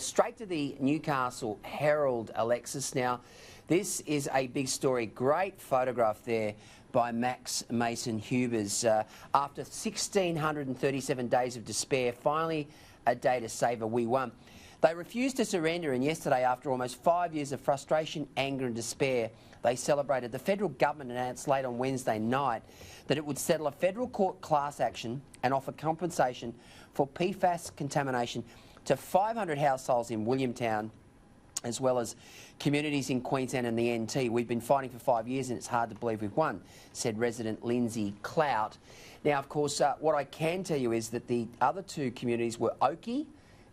Straight to the Newcastle Herald, Alexis. Now, this is a big story. Great photograph there by Max Mason-Hubers. After 1,637 days of despair, finally a day to savour, we won. They refused to surrender, and yesterday, after almost 5 years of frustration, anger and despair, they celebrated. The Federal Government announced late on Wednesday night that it would settle a federal court class action and offer compensation for PFAS contamination to 500 households in Williamtown, as well as communities in Queensland and the NT. We've been fighting for 5 years and it's hard to believe we've won, said resident Lindsay Clout. Now, of course, what I can tell you is that the other two communities were Oakey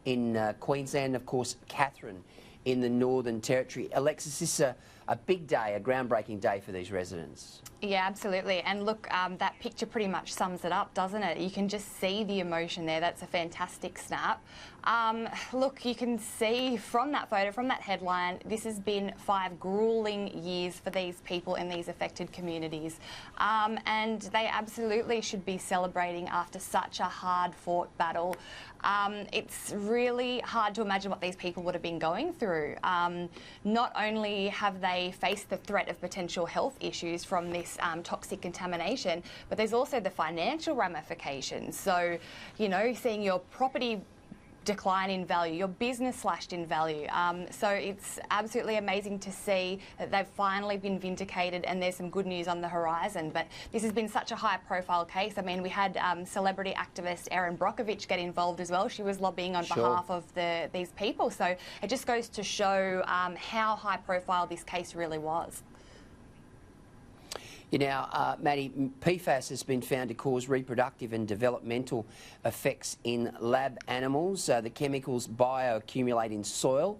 in Queensland, and of course, Katherine in the Northern Territory. Alexis, this is a big day, a groundbreaking day for these residents. Yeah, absolutely. And look, that picture pretty much sums it up, doesn't it? You can just see the emotion there. That's a fantastic snap. Look, you can see from that photo, from that headline, this has been 5 grueling years for these people in these affected communities. And they absolutely should be celebrating after such a hard-fought battle. It's really hard to imagine what these people would have been going through. Not only have they faced the threat of potential health issues from this toxic contamination, but there's also the financial ramifications. So, you know, seeing your property decline in value, your business slashed in value. So it's absolutely amazing to see that they've finally been vindicated and there's some good news on the horizon. But this has been such a high-profile case. I mean, we had celebrity activist Erin Brockovich get involved as well. She was lobbying on behalf of these people. So it just goes to show how high-profile this case really was. You know, Maddie, PFAS has been found to cause reproductive and developmental effects in lab animals. The chemicals bioaccumulate in soil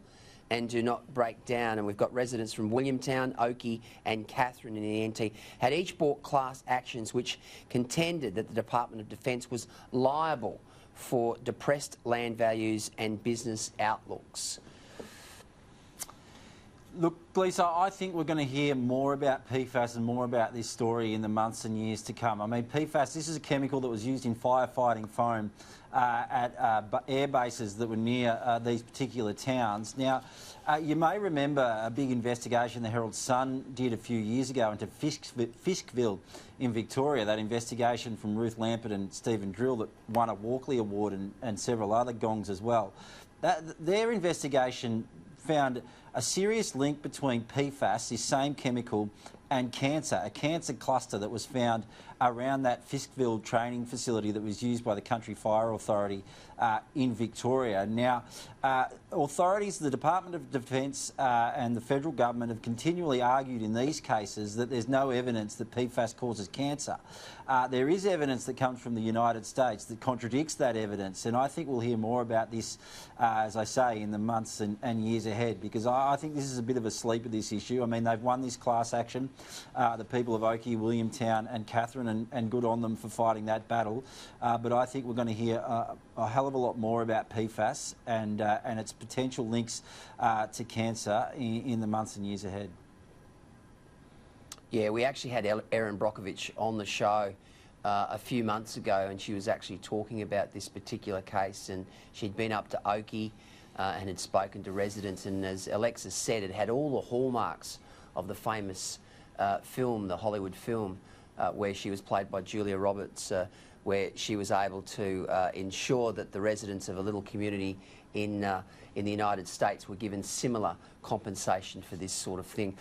and do not break down. And we've got residents from Williamtown, Oakey and Katherine in the NT had each brought class actions which contended that the Department of Defence was liable for depressed land values and business outlooks. Look, Lisa, I think we're going to hear more about PFAS and more about this story in the months and years to come. I mean, PFAS, this is a chemical that was used in firefighting foam at air bases that were near these particular towns. Now, you may remember a big investigation the Herald Sun did a few years ago into Fiskville in Victoria, that investigation from Ruth Lampert and Stephen Drill that won a Walkley Award and several other gongs as well. Their investigation found a serious link between PFAS, this same chemical, and cancer, a cancer cluster that was found around that Fiskville training facility that was used by the Country Fire Authority in Victoria. Now, authorities, the Department of Defence and the Federal Government have continually argued in these cases that there's no evidence that PFAS causes cancer. There is evidence that comes from the United States that contradicts that evidence, and I think we'll hear more about this, as I say, in the months and years ahead, because I think this is a bit of a sleeper, this issue. I mean, they've won this class action, the people of Oakey, Williamtown and Katherine, and good on them for fighting that battle. But I think we're going to hear a hell of a lot more about PFAS and its potential links to cancer in the months and years ahead. Yeah, we actually had Erin Brockovich on the show a few months ago, and she was actually talking about this particular case, and she'd been up to Oakey and had spoken to residents, and as Alexis said, it had all the hallmarks of the famous film, the Hollywood film, where she was played by Julia Roberts, where she was able to ensure that the residents of a little community in the United States were given similar compensation for this sort of thing.